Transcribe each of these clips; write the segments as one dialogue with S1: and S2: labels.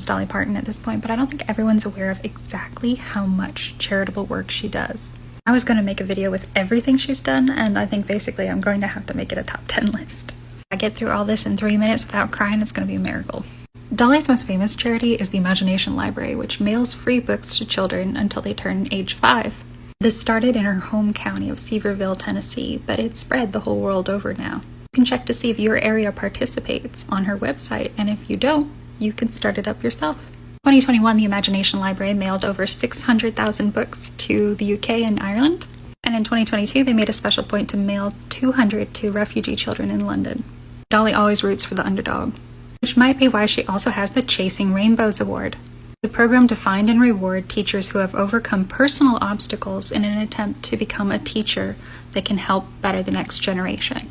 S1: knows Dolly Parton at this point, but I don't think everyone's aware of exactly how much charitable work she does. I was going to make a video with everything she's done, and I think basically I'm going to have to make it a top 10 list. If I get through all this in 3 minutes without crying, it's going to be a miracle. Dolly's most famous charity is the Imagination Library, which mails free books to children until they turn age 5. This started in her home county of Sevierville, Tennessee, but it's spread the whole world over now. You can check to see if your area participates on her website, and if you don't, you can start it up yourself. 2021, the Imagination Library mailed over 600,000 books to the UK and Ireland, and in 2022 they made a special point to mail 200 to refugee children in London. Dolly always roots for the underdog, which might be why she also has the Chasing Rainbows Award, a program to find and reward teachers who have overcome personal obstacles in an attempt to become a teacher that can help better the next generation.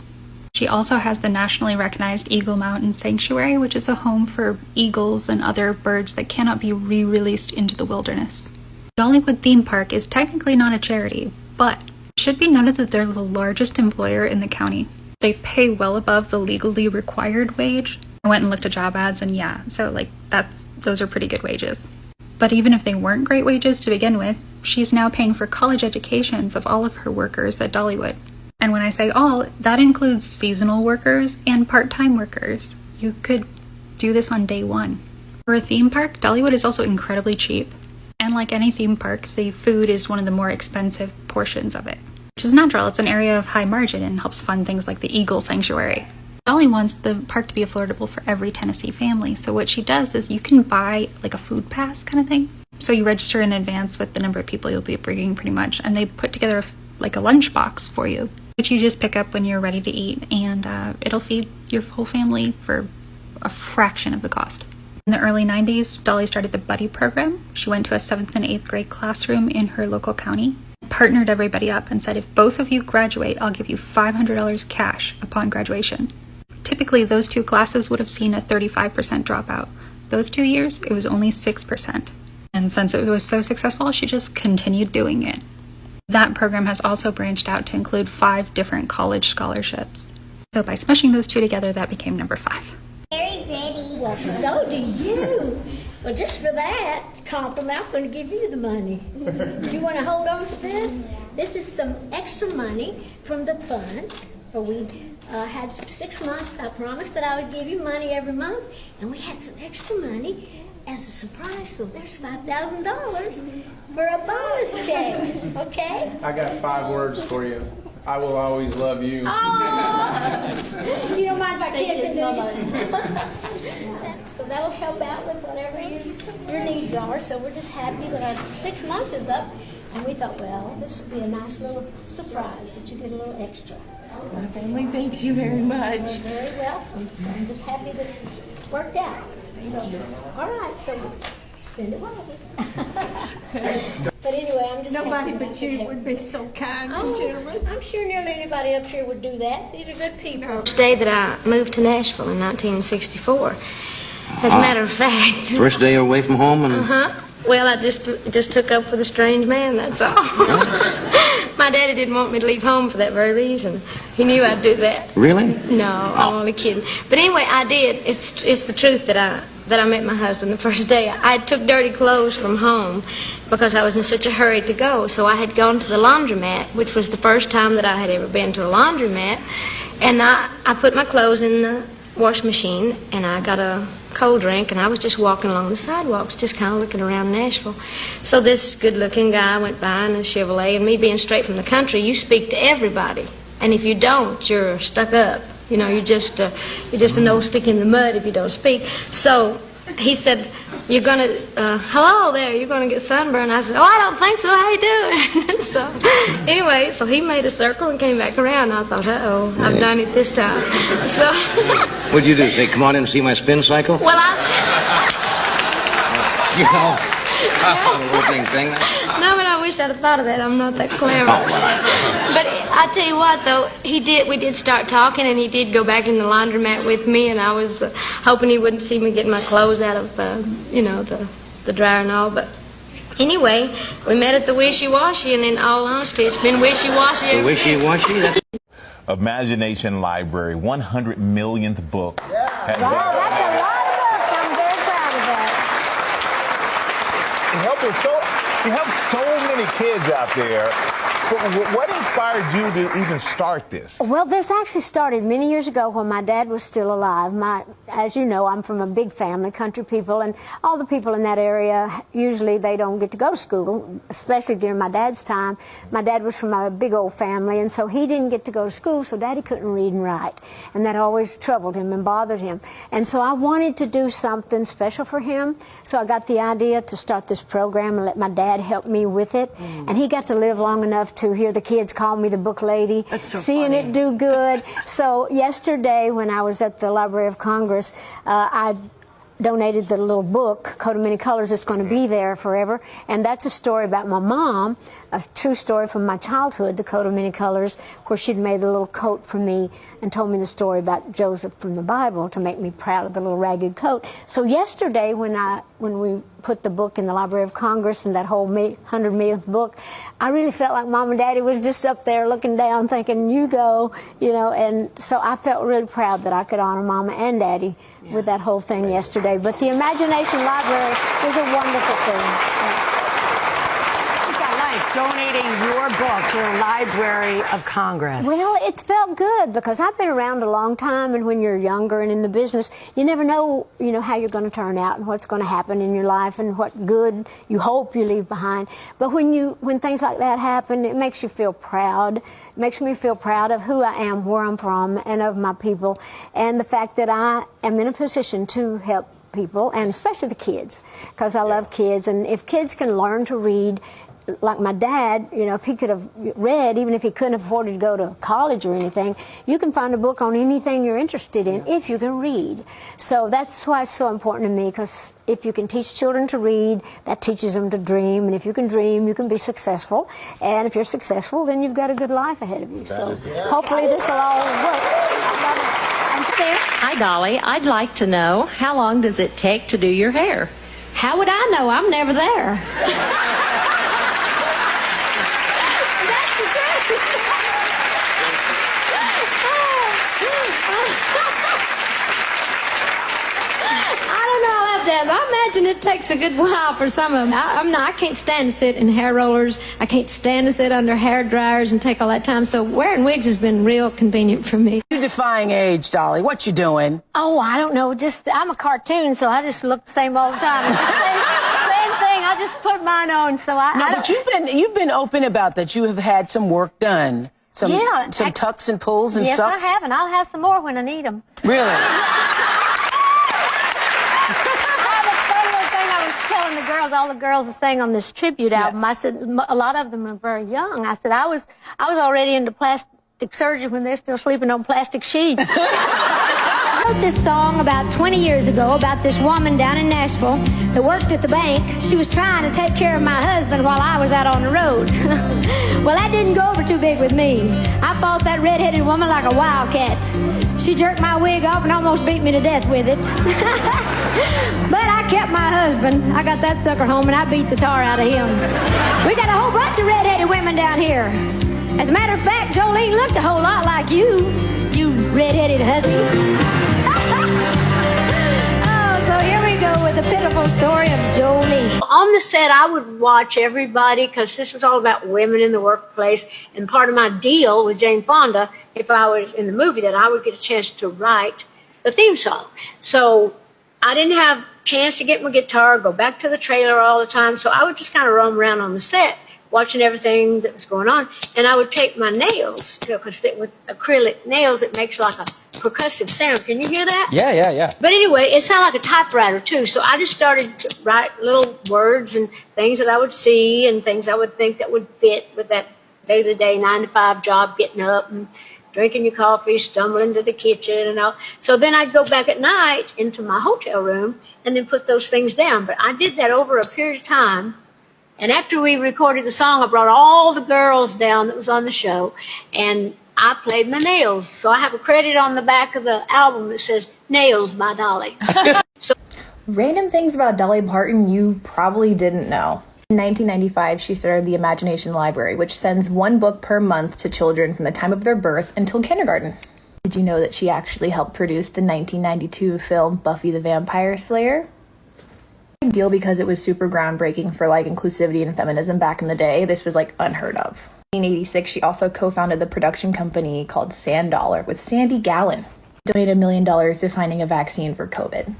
S1: She also has the nationally recognized Eagle Mountain Sanctuary, which is a home for eagles and other birds that cannot be re-released into the wilderness. Dollywood Theme Park is technically not a charity, but it should be noted that they're the largest employer in the county. They pay well above the legally required wage. I went and looked at job ads, and yeah, so those are pretty good wages. But even if they weren't great wages to begin with, she's now paying for college educations of all of her workers at Dollywood. And when I say all, that includes seasonal workers and part-time workers. You could do this on day one. For a theme park, Dollywood is also incredibly cheap. And like any theme park, the food is one of the more expensive portions of it, which is natural. It's an area of high margin and helps fund things like the Eagle Sanctuary. Dolly wants the park to be affordable for every Tennessee family. So what she does is you can buy like a food pass kind of thing. So you register in advance with the number of people you'll be bringing pretty much, and they put together like a lunch box for you, which you just pick up when you're ready to eat, and it'll feed your whole family for a fraction of the cost. In the early 90s, Dolly started the Buddy program. She went to a 7th and 8th grade classroom in her local county, partnered everybody up, and said, if both of you graduate, I'll give you $500 cash upon graduation. Typically, those two classes would have seen a 35% dropout. Those 2 years, it was only 6%. And since it was so successful, she just continued doing it. That program has also branched out to include 5 different college scholarships. So by smushing those two together, that became number 5.
S2: Very pretty.
S3: Well, so do you. Well, just for that compliment, I'm going to give you the money. Do you want to hold on to this? This is some extra money from the fund. For we had 6 months. I promised that I would give you money every month, and we had some extra money as a surprise. So there's $5,000 for a bonus check. Okay?
S4: I got 5 words for you. I will always love you.
S3: Oh, you don't mind if I kiss it, do you? So that'll help out with whatever your needs are. So we're just happy that our 6 months is up, and we thought, well, this would be a nice little surprise that you get a little extra.
S5: My family thanks you very much.
S3: You're very welcome. So I'm just happy that it's worked out. So, all right, so spend it wisely. But anyway, I'm just
S5: Nobody
S3: happy
S5: but you would be so kind and generous.
S3: I'm sure nearly anybody up here would do that. These are good people.
S6: First day that I moved to Nashville in 1964. As a matter of fact.
S7: First day away from home and...
S6: Well, I just took up with a strange man, that's all. My daddy didn't want me to leave home for that very reason. He knew I'd do that.
S7: Really?
S6: No, I'm only kidding. But anyway, I did. It's the truth that I met my husband the first day. I took dirty clothes from home because I was in such a hurry to go. So I had gone to the laundromat, which was the first time that I had ever been to a laundromat. And I put my clothes in the wash machine, and I got a cold drink, and I was just walking along the sidewalks, just kind of looking around Nashville. So this good-looking guy went by in a Chevrolet, and me being straight from the country, you speak to everybody. And if you don't, you're stuck up. You know, you're just a nose stick in the mud if you don't speak. So he said, you're going to, hello there, you're going to get sunburned. I said, oh, I don't think so. How you doing? So anyway, so he made a circle and came back around. I thought, uh-oh, I've done it this time. So
S7: What'd you do? Say, come on in and see my spin cycle?
S6: well,
S7: You know, the opening thing.
S6: no, but I wish I'd have thought of that. I'm not that clever. But I tell you what, though, we did start talking, and he did go back in the laundromat with me, and I was hoping he wouldn't see me getting my clothes out of, the dryer and all. But anyway, we met at the Wishy-Washy, and in all honesty, it's been wishy-washy ever
S7: The wishy-washy? That's...
S8: Imagination Library, 100 millionth book.
S3: Wow, that's a lot of books. I'm very proud of that.
S8: this. So you have so many kids out there. What inspired you to even start this?
S3: Well, this actually started many years ago when my dad was still alive. As you know, I'm from a big family, country people, and all the people in that area, usually they don't get to go to school, especially during my dad's time. My dad was from a big old family, and so he didn't get to go to school, so Daddy couldn't read and write. And that always troubled him and bothered him. And so I wanted to do something special for him, so I got the idea to start this program and let my dad help me with it. And he got to live long enough to hear the kids call me the book lady, seeing it do good. So yesterday when I was at the Library of Congress, I donated the little book, Coat of Many Colors. It's going to be there forever. And that's a story about my mom, a true story from my childhood, the Coat of Many Colors, where she'd made a little coat for me and told me the story about Joseph from the Bible to make me proud of the little ragged coat. So yesterday when we put the book in the Library of Congress and that whole 100 millionth book, I really felt like Mom and Daddy was just up there looking down thinking, you go, you know, and so I felt really proud that I could honor Mama and Daddy with that whole thing yesterday. But the Imagination Library is a wonderful thing.
S2: Donating your book to the Library of Congress.
S3: Well, it felt good because I've been around a long time, and when you're younger and in the business, you never know, you know, how you're going to turn out and what's going to happen in your life and what good you hope you leave behind. But when things like that happen, it makes you feel proud. It makes me feel proud of who I am, where I'm from, and of my people, and the fact that I am in a position to help people, and especially the kids, because I love kids. And if kids can learn to read, like my dad, you know, if he could have read, even if he couldn't afford to go to college or anything, you can find a book on anything you're interested in if you can read. So that's why it's so important to me, because if you can teach children to read, that teaches them to dream. And if you can dream, you can be successful. And if you're successful, then you've got a good life ahead of you. So hopefully this will all work.
S2: Hi, Dolly. I'd like to know, how long does it take to do your hair?
S6: How would I know? I'm never there. I imagine it takes a good while for some of them. I can't stand to sit in hair rollers. I can't stand to sit under hair dryers and take all that time. So wearing wigs has been real convenient for me.
S2: You're defying age, Dolly. What you doing?
S3: Oh, I don't know. I'm a cartoon, so I just look the same all the time. It's the same thing. I just put mine on. So
S2: but you've been open about that. You have had some work done. Some tucks and pulls and
S3: yes,
S2: sucks.
S3: Yes, I have, and I'll have some more when I need them.
S2: Really?
S3: All the girls that sang on this tribute album, I said, a lot of them are very young. I said, I was already into plastic surgery when they're still sleeping on plastic sheets. I wrote this song about 20 years ago about this woman down in Nashville that worked at the bank. She was trying to take care of my husband while I was out on the road. Well, that didn't go over too big with me. I fought that red-headed woman like a wildcat. She jerked my wig off and almost beat me to death with it. But I kept my husband. I got that sucker home and I beat the tar out of him. We got a whole bunch of red-headed women down here. As a matter of fact, Jolene looked a whole lot like you red-headed hussy. Oh, so here we go with the pitiful story of Jolene. On the set, I would watch everybody because this was all about women in the workplace. And part of my deal with Jane Fonda, if I was in the movie, that I would get a chance to write the theme song. So I didn't have a chance to get my guitar, go back to the trailer all the time. So I would just kind of roam around on the set, watching everything that was going on. And I would take my nails, you know, because with acrylic nails, it makes like a percussive sound. Can you hear that?
S7: Yeah.
S3: But anyway, it sounded like a typewriter, too. So I just started to write little words and things that I would see and things I would think that would fit with that day-to-day 9-to-5 job, getting up and drinking your coffee, stumbling to the kitchen and all. So then I'd go back at night into my hotel room and then put those things down. But I did that over a period of time. And after we recorded the song, I brought all the girls down that was on the show, and I played my nails. So I have a credit on the back of the album that says, Nails by Dolly.
S9: Random things about Dolly Parton you probably didn't know. In 1995, she started the Imagination Library, which sends one book per month to children from the time of their birth until kindergarten. Did you know that she actually helped produce the 1992 film Buffy the Vampire Slayer? big deal because it was super groundbreaking for like inclusivity and feminism back in the day. This was like unheard of. In 1986, she also co-founded the production company called Sand Dollar with Sandy Gallen. Donated $1 million to finding a vaccine for COVID.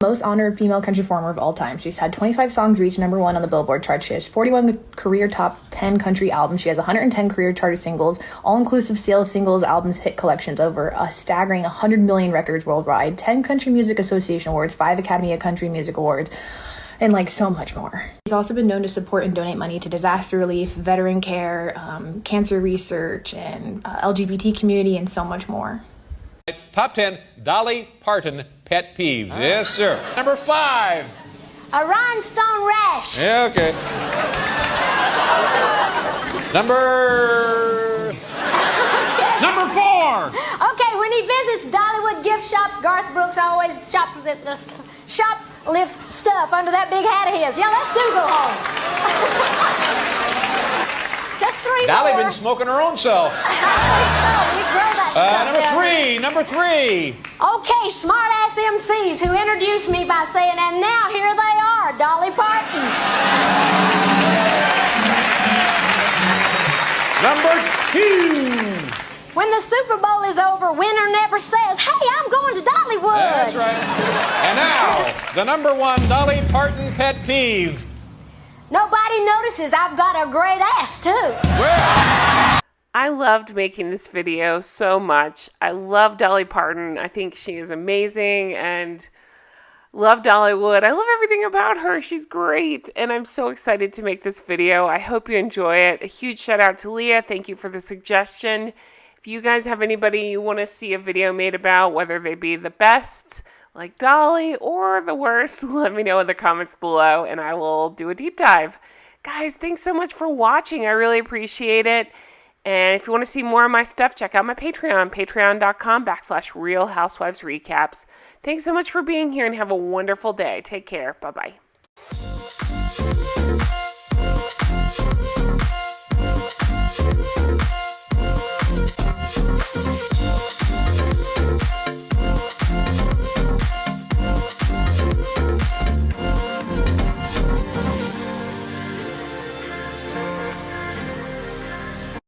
S9: Most honored female country performer of all time. She's had 25 songs reach #1 on the Billboard chart. She has 41 career top 10 country albums. She has 110 career charted singles, all-inclusive sales singles, albums, hit collections, over a staggering 100 million records worldwide, 10 Country Music Association Awards, 5 Academy of Country Music Awards, and like so much more. She's also been known to support and donate money to disaster relief, veteran care, cancer research, and LGBT community, and so much more.
S10: Top 10 Dolly Parton pet peeves. Yes, sir. Number 5.
S6: A rhinestone rash.
S10: Yeah, okay. Number 4.
S6: Okay, when he visits Dollywood gift shops, Garth Brooks always shoplifts stuff under that big hat of his. Yeah, let's do go home. Just 3
S10: Dolly
S6: more.
S10: been smoking her own self.
S6: I think so. We grow that stuff down.
S10: Number 3.
S6: Okay, smart-ass MCs who introduced me by saying, and now here they are, Dolly Parton.
S10: Number 2.
S6: When the Super Bowl is over, winner never says, hey, I'm going to Dollywood.
S10: That's right. And now, the number 1 Dolly Parton pet peeve.
S6: Nobody notices I've got a great ass, too.
S11: I loved making this video so much. I love Dolly Parton. I think she is amazing and love Dollywood. I love everything about her. She's great. And I'm so excited to make this video. I hope you enjoy it. A huge shout out to Leah. Thank you for the suggestion. If you guys have anybody you want to see a video made about, whether they be the best, like Dolly, or the worst, let me know in the comments below and I will do a deep dive. Guys, thanks so much for watching. I really appreciate it. And if you want to see more of my stuff, check out my Patreon, patreon.com/Real Housewives Recaps. Thanks so much for being here and have a wonderful day. Take care. Bye-bye.